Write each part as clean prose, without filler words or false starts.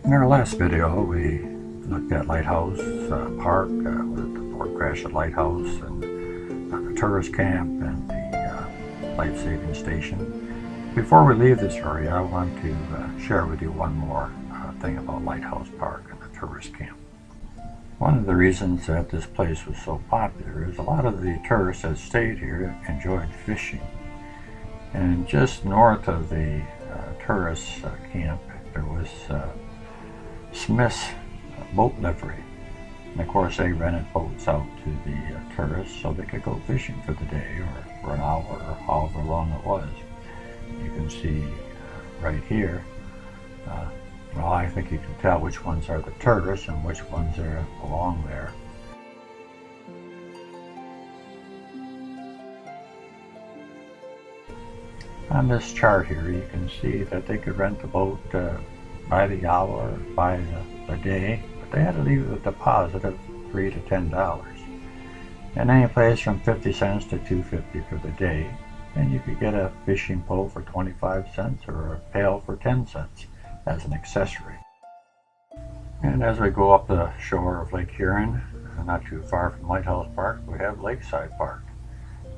In our last video, we looked at Lighthouse Park with the Fort Gratiot Lighthouse and the tourist camp and the life-saving station. Before we leave this area, I want to share with you one more thing about Lighthouse Park and the tourist camp. One of the reasons that this place was so popular is a lot of the tourists that stayed here enjoyed fishing. And just north of the tourist camp, there was Smith's boat livery. And of course, they rented boats out to the tourists so they could go fishing for the day or for an hour or however long it was. You can see right here, well, I think you can tell which ones are the tourists and which ones are along there. On this chart here, you can see that they could rent the boat by the hour, by the day, but they had to leave a deposit of $3 to $10. And any place from 50 cents to $2.50 for the day. And you could get a fishing pole for 25 cents or a pail for 10 cents as an accessory. And as we go up the shore of Lake Huron, not too far from Lighthouse Park, we have Lakeside Park.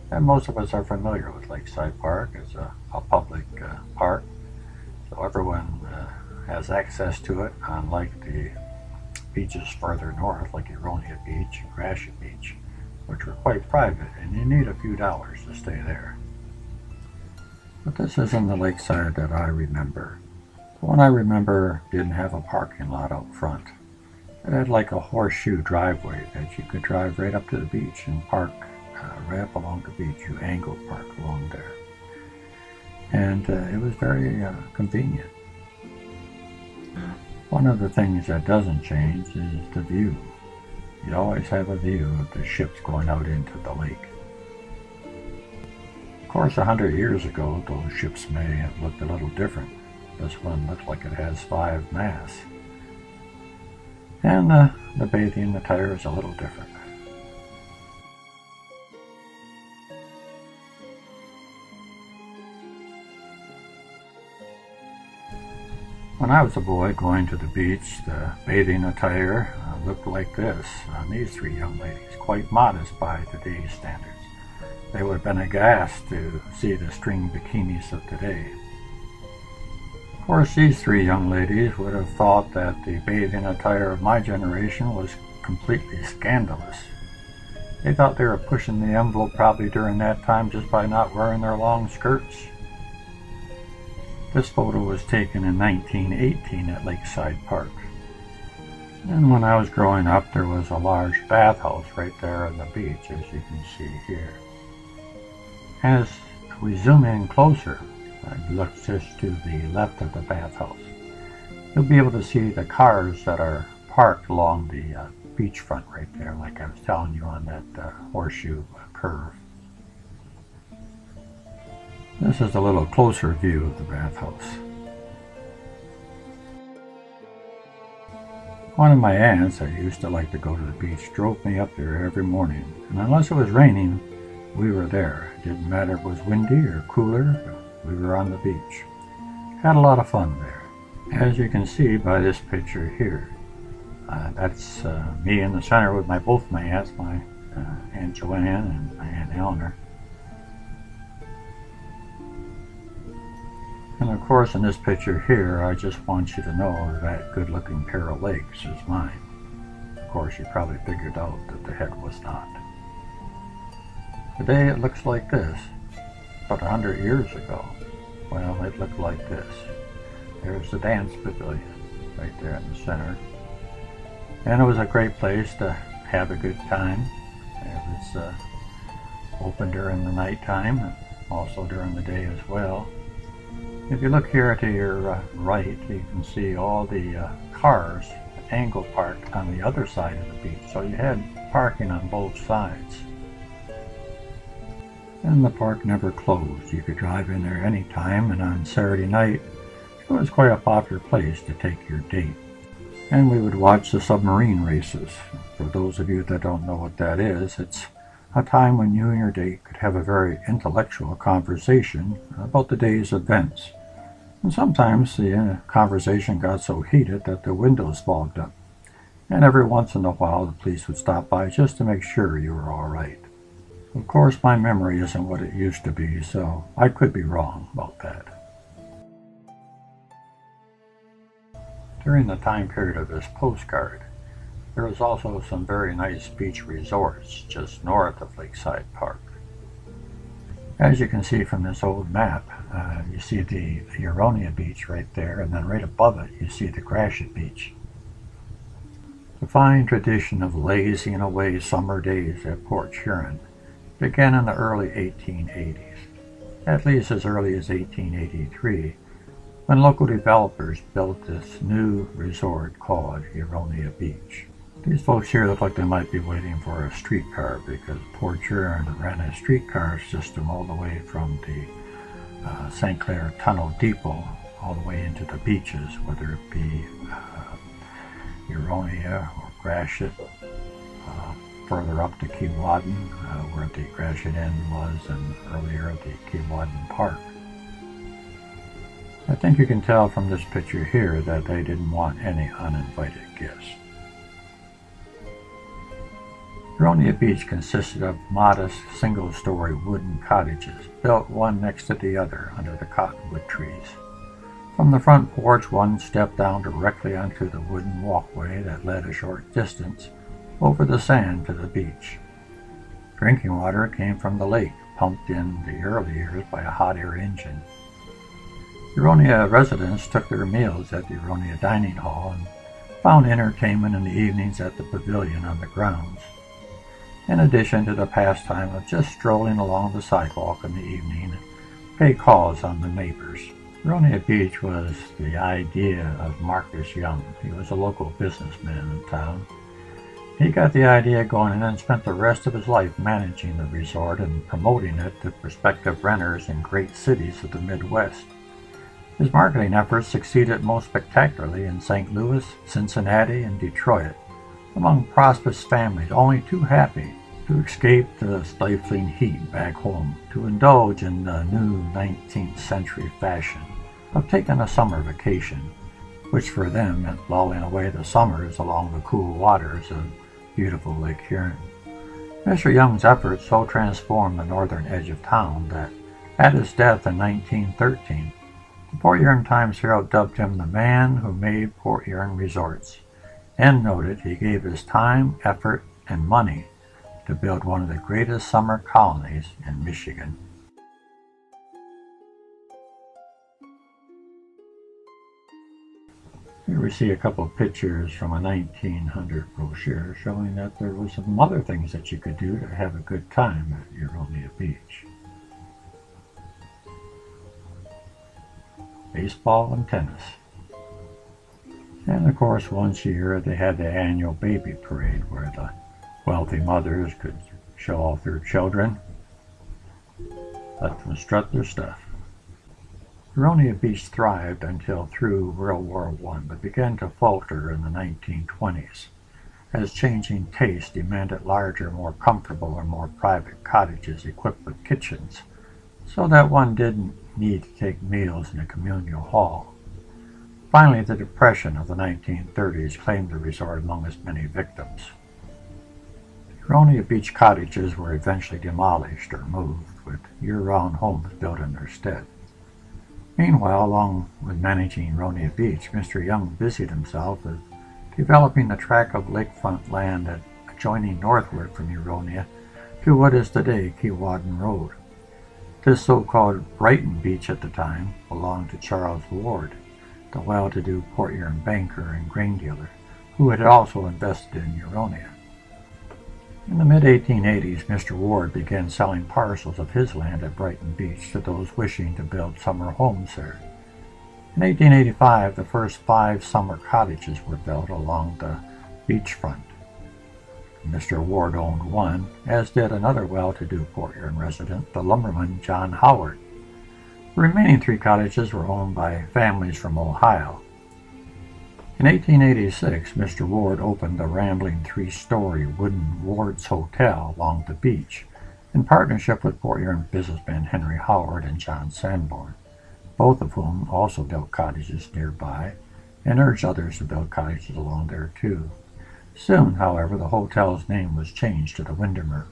And most of us are familiar with Lakeside Park as a public park, so everyone has access to it, unlike the beaches further north like Iononia Beach and Gratiot Beach, which were quite private and you need a few dollars to stay there. But this isn't the lakeside that I remember. The one I remember didn't have a parking lot out front. It had like a horseshoe driveway that you could drive right up to the beach and park right up along the beach. You angle park along there. And it was very convenient. One of the things that doesn't change is the view. You always have a view of the ships going out into the lake. Of course, 100 years ago, those ships may have looked a little different. This one looks like it has 5 masts. And the bathing attire is a little different. When I was a boy going to the beach, the bathing attire looked like this on these 3 young ladies, quite modest by today's standards. They would have been aghast to see the string bikinis of today. Of course, these 3 young ladies would have thought that the bathing attire of my generation was completely scandalous. They thought they were pushing the envelope probably during that time just by not wearing their long skirts. This photo was taken in 1918 at Lakeside Park. And when I was growing up, there was a large bathhouse right there on the beach, as you can see here. As we zoom in closer, look just to the left of the bathhouse, you'll be able to see the cars that are parked along the beachfront right there, like I was telling you on that horseshoe curve. This is a little closer view of the bathhouse. One of my aunts that used to like to go to the beach drove me up there every morning, and unless it was raining, we were there. It didn't matter if it was windy or cooler, we were on the beach. Had a lot of fun there. As you can see by this picture here, that's me in the center with both my aunts, my Aunt Joanne and my Aunt Eleanor. And of course, in this picture here, I just want you to know that good-looking pair of legs is mine. Of course, you probably figured out that the head was not. Today it looks like this, but 100 years ago, well, it looked like this. There's the dance pavilion right there in the center. And it was a great place to have a good time. It was open during the nighttime and also during the day as well. If you look here to your right, you can see all the cars angle parked on the other side of the beach. So you had parking on both sides. And the park never closed. You could drive in there anytime, and on Saturday night, it was quite a popular place to take your date. And we would watch the submarine races. For those of you that don't know what that is, it's a time when you and your date could have a very intellectual conversation about the day's events. And sometimes the conversation got so heated that the windows fogged up, and every once in a while the police would stop by just to make sure you were all right. Of course, my memory isn't what it used to be, so I could be wrong about that. During the time period of this postcard, there was also some very nice beach resorts just north of Lakeside Park. As you can see from this old map, you see the Iononia Beach right there, and then right above it you see the Gratiot Beach. The fine tradition of lazing away summer days at Port Huron began in the early 1880s, at least as early as 1883, when local developers built this new resort called Iononia Beach. These folks here look like they might be waiting for a streetcar because Port Huron ran a streetcar system all the way from the St. Clair Tunnel Depot all the way into the beaches, whether it be Iononia or Gratiot, further up to Kiwad, where the Gratiot Inn was, and earlier the Kiwad Park. I think you can tell from this picture here that they didn't want any uninvited guests. Iononia Beach consisted of modest single-story wooden cottages built one next to the other under the cottonwood trees. From the front porch one stepped down directly onto the wooden walkway that led a short distance over the sand to the beach. Drinking water came from the lake, pumped in the early years by a hot air engine. Iononia residents took their meals at the Iononia Dining Hall and found entertainment in the evenings at the Pavilion on the grounds, in addition to the pastime of just strolling along the sidewalk in the evening and pay calls on the neighbors. Iononia Beach was the idea of Marcus Young. He was a local businessman in town. He got the idea going and then spent the rest of his life managing the resort and promoting it to prospective renters in great cities of the Midwest. His marketing efforts succeeded most spectacularly in St. Louis, Cincinnati, and Detroit, among prosperous families only too happy to escape the stifling heat back home, to indulge in the new 19th century fashion of taking a summer vacation, which for them meant lolling away the summers along the cool waters of beautiful Lake Huron. Mr. Young's efforts so transformed the northern edge of town that, at his death in 1913, the Port Huron Times-Herald dubbed him the man who made Port Huron resorts, and noted he gave his time, effort, and money to build one of the greatest summer colonies in Michigan. Here we see a couple of pictures from a 1900 brochure showing that there were some other things that you could do to have a good time at Iononia Beach. Baseball and tennis. And of course, once a year they had the annual baby parade where the wealthy mothers could show off their children, let them strut their stuff. Iononia Beach thrived until through World War I, but began to falter in the 1920s, as changing tastes demanded larger, more comfortable, or more private cottages equipped with kitchens, so that one didn't need to take meals in a communal hall. Finally, the Depression of the 1930s claimed the resort among its many victims. Iononia Beach cottages were eventually demolished or moved, with year-round homes built in their stead. Meanwhile, along with managing Iononia Beach, Mr. Young busied himself with developing the tract of lakefront land adjoining northward from Iononia to what is today Kiwad Road. This so-called Brighton Beach at the time belonged to Charles Ward, the well-to-do Port Huron banker and grain dealer, who had also invested in Iononia. In the mid-1880s, Mr. Ward began selling parcels of his land at Brighton Beach to those wishing to build summer homes there. In 1885, the first 5 summer cottages were built along the beachfront. Mr. Ward owned one, as did another well-to-do Port Huron resident, the lumberman John Howard. The remaining 3 cottages were owned by families from Ohio. In 1886, Mr. Ward opened the rambling 3-story wooden Ward's Hotel along the beach in partnership with Port Huron businessmen Henry Howard and John Sanborn. both of whom also built cottages nearby and urged others to build cottages along there too. Soon, however, the hotel's name was changed to the Windermere,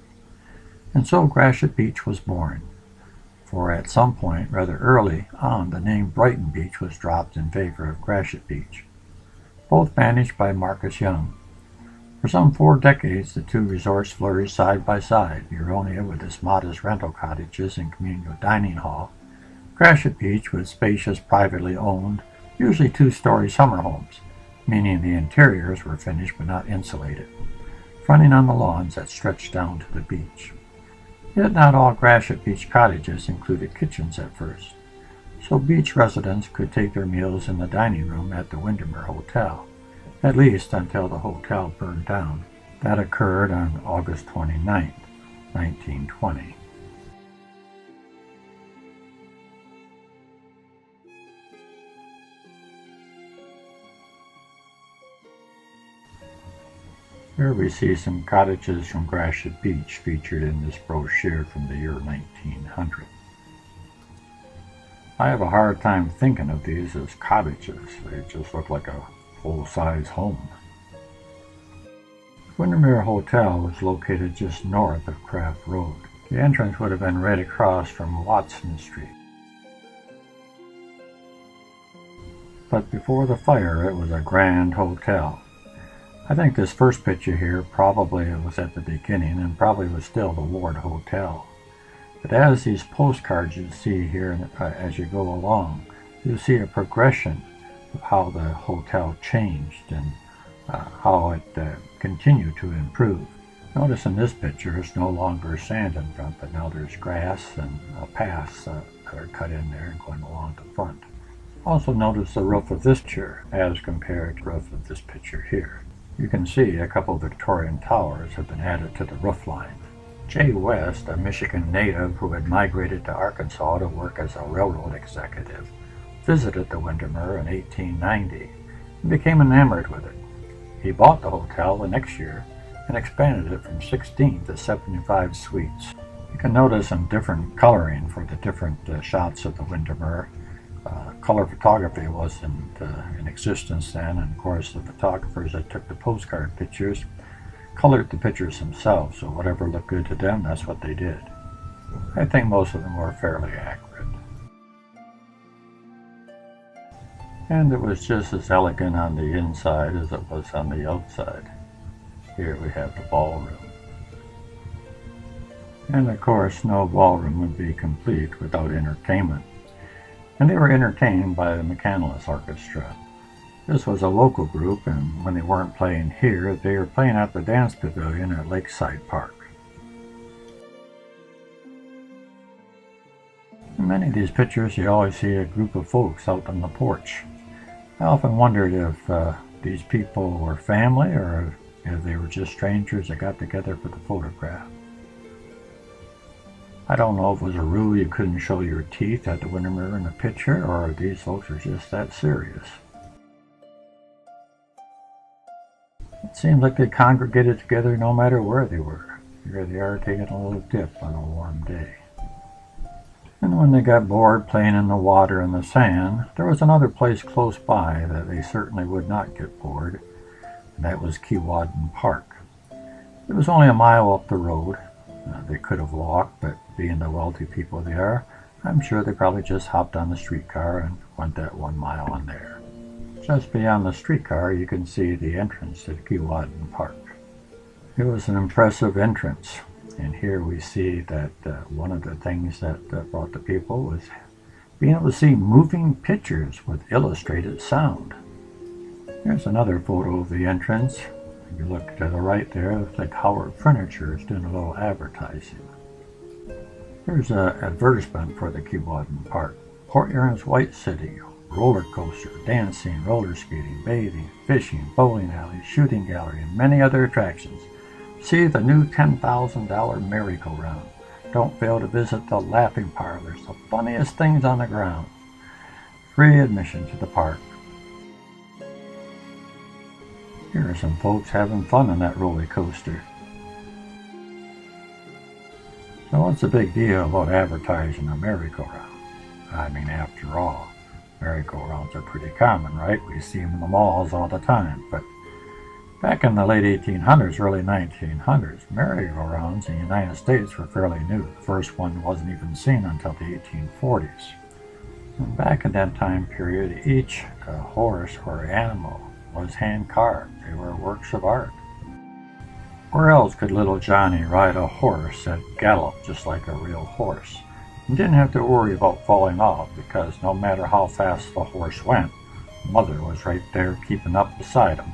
and so Gratiot Beach was born, for at some point rather early on the name Brighton Beach was dropped in favor of Gratiot Beach, both managed by Marcus Young. For some 4 decades, the two resorts flourished side by side, Iononia with its modest rental cottages and communal dining hall, Gratiot Beach with spacious privately owned, usually 2-story summer homes, meaning the interiors were finished but not insulated, fronting on the lawns that stretched down to the beach. Yet not all Gratiot Beach cottages included kitchens at first, so beach residents could take their meals in the dining room at the Windermere Hotel, at least until the hotel burned down. That occurred on August 29, 1920. Here we see some cottages from Gratiot Beach featured in this brochure from the year 1900. I have a hard time thinking of these as cottages. They just look like a full-size home. Windermere Hotel was located just north of Craft Road. The entrance would have been right across from Watson Street. But before the fire, it was a grand hotel. I think this first picture here probably was at the beginning and probably was still the Ward Hotel. But as these postcards you see here as you go along, you see a progression of how the hotel changed and how it continued to improve. Notice in this picture there's no longer sand in front, but now there's grass and paths that are cut in there and going along the front. Also notice the roof of this picture as compared to the roof of this picture here. You can see a couple of Victorian towers have been added to the roof line. Jay West, a Michigan native who had migrated to Arkansas to work as a railroad executive, visited the Windermere in 1890 and became enamored with it. He bought the hotel the next year and expanded it from 16 to 75 suites. You can notice some different coloring for the different shots of the Windermere. Color photography wasn't in existence then, and of course the photographers that took the postcard pictures colored the pictures themselves, so whatever looked good to them, that's what they did. I think most of them were fairly accurate. And it was just as elegant on the inside as it was on the outside. Here we have the ballroom. And of course no ballroom would be complete without entertainment. And they were entertained by the McCandless Orchestra. This was a local group, and when they weren't playing here, they were playing at the dance pavilion at Lakeside Park. In many of these pictures, you always see a group of folks out on the porch. I often wondered if these people were family or if they were just strangers that got together for the photograph. I don't know if it was a rule you couldn't show your teeth at the Windermere in the picture, or if these folks are just that serious. It seemed like they congregated together no matter where they were. Here they are taking a little dip on a warm day. And when they got bored playing in the water and the sand, there was another place close by that they certainly would not get bored, and that was Kiwad Park. It was only a mile up the road. They could have walked, but being the wealthy people they are, I'm sure they probably just hopped on the streetcar and went that 1 mile on there. Just beyond the streetcar, you can see the entrance to Kiwad Park. It was an impressive entrance, and here we see that one of the things that brought the people was being able to see moving pictures with illustrated sound. Here's another photo of the entrance. If you look to the right there, it looks like Howard Furniture is doing a little advertising. Here's an advertisement for the Kiwad Park. Courtyard's White City, roller coaster, dancing, roller skating, bathing, fishing, bowling alley, shooting gallery, and many other attractions. See the new $10,000 merry-go-round. Don't fail to visit the laughing parlors, the funniest things on the ground. Free admission to the park. Here are some folks having fun on that roller coaster. So what's the big deal about advertising a merry-go-round? I mean, after all, merry-go-rounds are pretty common, right? We see them in the malls all the time. But back in the late 1800s, early 1900s, merry-go-rounds in the United States were fairly new. The first one wasn't even seen until the 1840s. And back in that time period, each horse or animal was hand-carved. They were works of art. Where else could little Johnny ride a horse that galloped just like a real horse and didn't have to worry about falling off, because no matter how fast the horse went, Mother was right there keeping up beside him.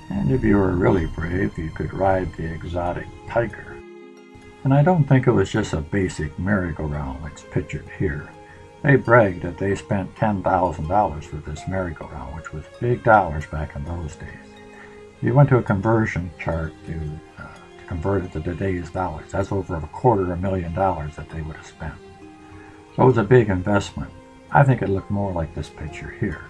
And if you were really brave, you could ride the exotic tiger. And I don't think it was just a basic merry-go-round like it's pictured here. They bragged that they spent $10,000 for this merry-go-round, which was big dollars back in those days. If you went to a conversion chart to convert it to today's dollars, that's over $250,000 that they would have spent. So it was a big investment. I think it looked more like this picture here.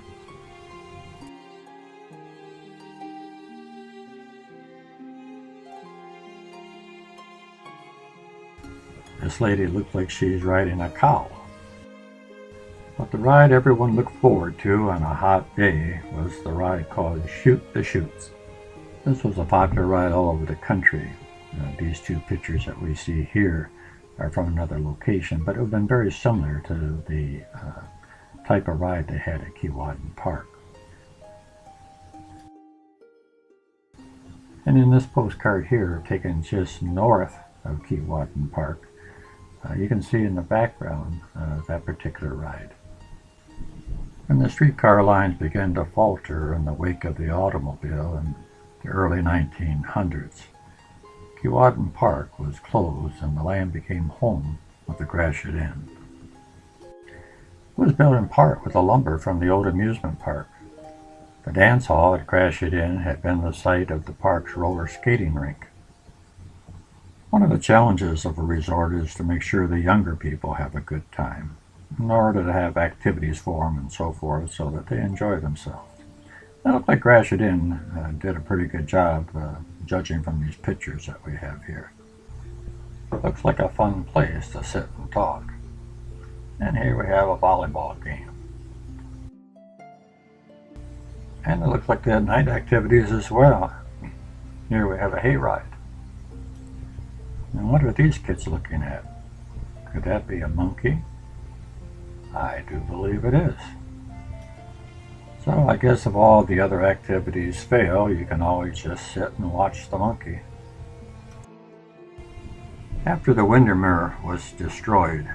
This lady looked like she's riding a cow. But the ride everyone looked forward to on a hot day was the ride called Shoot the Chutes. This was a popular ride all over the country. These two pictures that we see here are from another location, but it would have been very similar to the type of ride they had at Kiwad Park. And in this postcard here, taken just north of Kiwad Park, you can see in the background that particular ride. When the streetcar lines began to falter in the wake of the automobile in the early 1900s, Kiwad Park was closed and the land became home of the Gratiot Inn. It was built in part with the lumber from the old amusement park. The dance hall at Gratiot Inn had been the site of the park's roller skating rink. One of the challenges of a resort is to make sure the younger people have a good time, in order to have activities for them and so forth, so that they enjoy themselves. It looked like Gratiot Inn did a pretty good job, judging from these pictures that we have here. It looks like a fun place to sit and talk. And here we have a volleyball game. And it looks like they had night activities as well. Here we have a hayride. And what are these kids looking at? Could that be a monkey? I do believe it is. So I guess if all the other activities fail, you can always just sit and watch the monkey. After the Windermere was destroyed,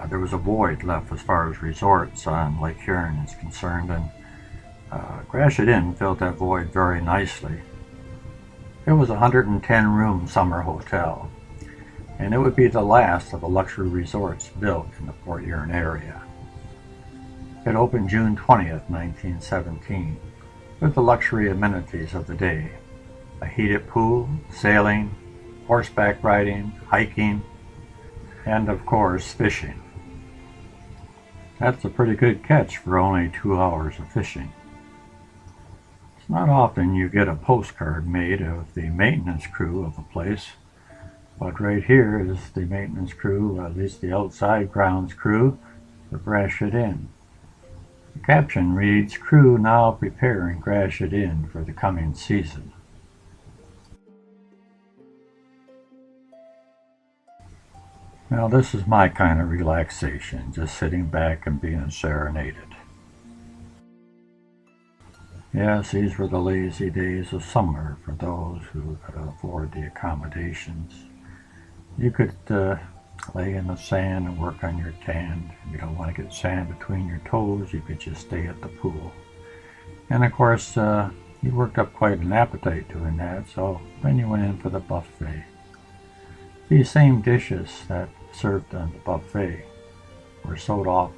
there was a void left as far as resorts on Lake Huron is concerned, and Gratiot Inn filled that void very nicely. It was a 110-room summer hotel, and it would be the last of the luxury resorts built in the Port Huron area. It opened June 20th, 1917, with the luxury amenities of the day: a heated pool, sailing, horseback riding, hiking, and of course fishing. That's a pretty good catch for only 2 hours of fishing. It's not often you get a postcard made of the maintenance crew of a place, but right here is the maintenance crew, at least the outside grounds crew, for Gratiot Inn. The caption reads, "Crew now preparing Gratiot Inn for the coming season." Now this is my kind of relaxation, just sitting back and being serenaded. Yes, these were the lazy days of summer for those who could afford the accommodations. You could lay in the sand and work on your tan. If you don't want to get sand between your toes, you could just stay at the pool. And of course, you worked up quite an appetite doing that, so then you went in for the buffet. These same dishes that served on the buffet were sold off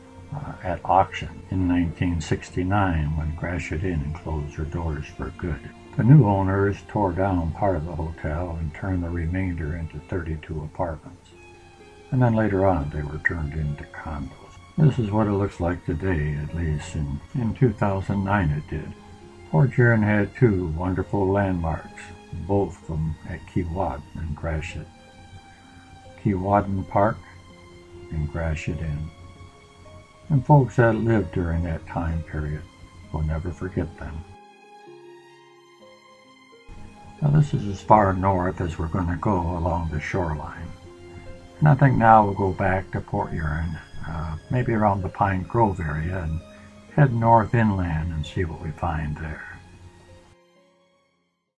at auction in 1969 when Gratiot Inn closed her doors for good. The new owners tore down part of the hotel and turned the remainder into 32 apartments. And then later on they were turned into condos. This is what it looks like today, at least. In 2009 it did. Port Huron had two wonderful landmarks, both of them at Kiwad and Gratiot. Kiwad Park and Gratiot Inn. and folks that lived during that time period. We'll never forget them. Now this is as far north as we're going to go along the shoreline. And I think now we'll go back to Port Huron, maybe around the Pine Grove area, and head north inland and see what we find there.